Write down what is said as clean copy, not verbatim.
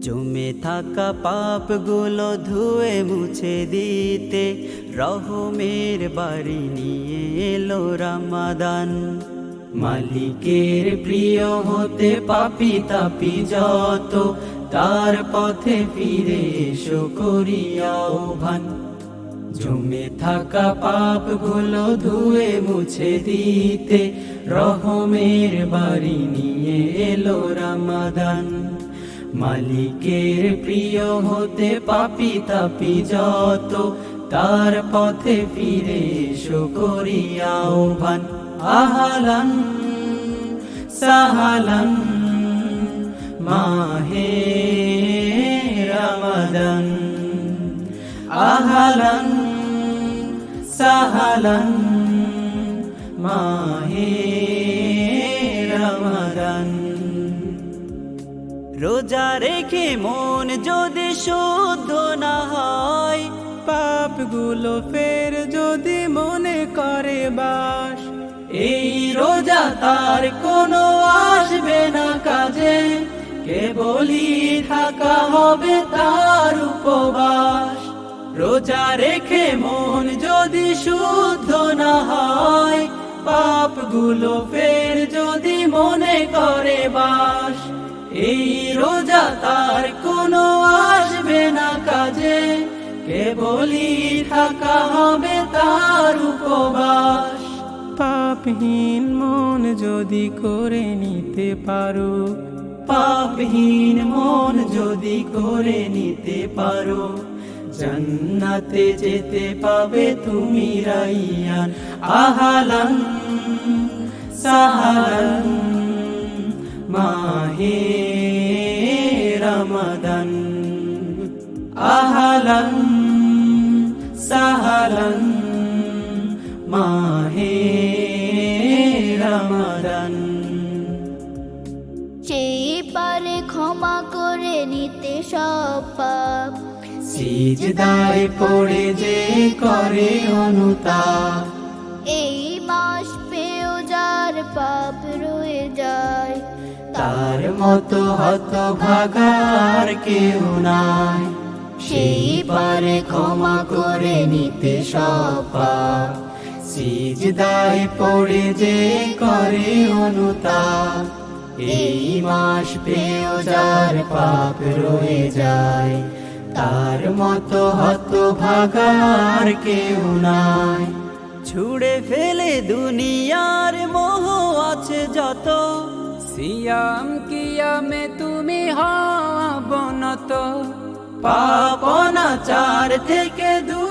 জমে থাকা পাপগুলো ধুয়ে মুছে দিতে রহমের বাড়ি নিয়ে এলো রমাদান। মালিকের প্রিয় হতে পাপী তাপী যত, তার পথে ফিরে এসো করি আহ্বান। জমে থাকা পাপগুলো ধুয়ে মুছে দিতে রহমের বাড়ি নিয়ে এলো রমাদান। মালিকের প্রিয় হতে পাপী তাপী যত, তার পথে ফিরে এসো করি আহ্বান। আহলান সাহলান মাহে রমাদান, আহলান সাহলান মাহে রমাদান। রোজা রেখে মন যদি শুদ্ধ না হয়, পাপগুলো ফের যদি মনে করে বাস, এই রোজা তার কোনো আসবে না কাজে, কেবলই থাকা হবে তার উপবাস। রোজা রেখে মন যদি শুদ্ধ না হয়, পাপগুলো ফের যদি মনে করে বাস, এই রোজা তার কোনো আসবে না কাজে, কেবলই থাকা হবে তার উপবাস। পাপহীন মন যদি করে নিতে পারো, পাপহীন মন যদি করে নিতে পারো, জান্নাতে যেতে পাবে তুমি রাইয়ান। আহলান সাহলান মাহে রমাদান, আহলান সাহলান মাহে রমাদান। সেই পারে ক্ষমা করে নিতে সব পাপ, সিজদায় পড়ে যে করে অনুতাপ, এই মাস পেও যার পাপ রয়ে যায়, তার মতো হতভাগার কেউ নাই। সেই পারে ক্ষমা করে নিতে সব পাপ, সিজদায় পড়ে যে করে অনুতাপ, এই মাস পেও যার পাপ রয়ে যায়, তার মতো হতভাগার কেউ নাই। ছুড়ে ফেলে দুনিয়ার মোহ আছে যত, সিয়াম কিয়ামে তুমি হও অবনত, পাপ অনাচার থেকে দূরে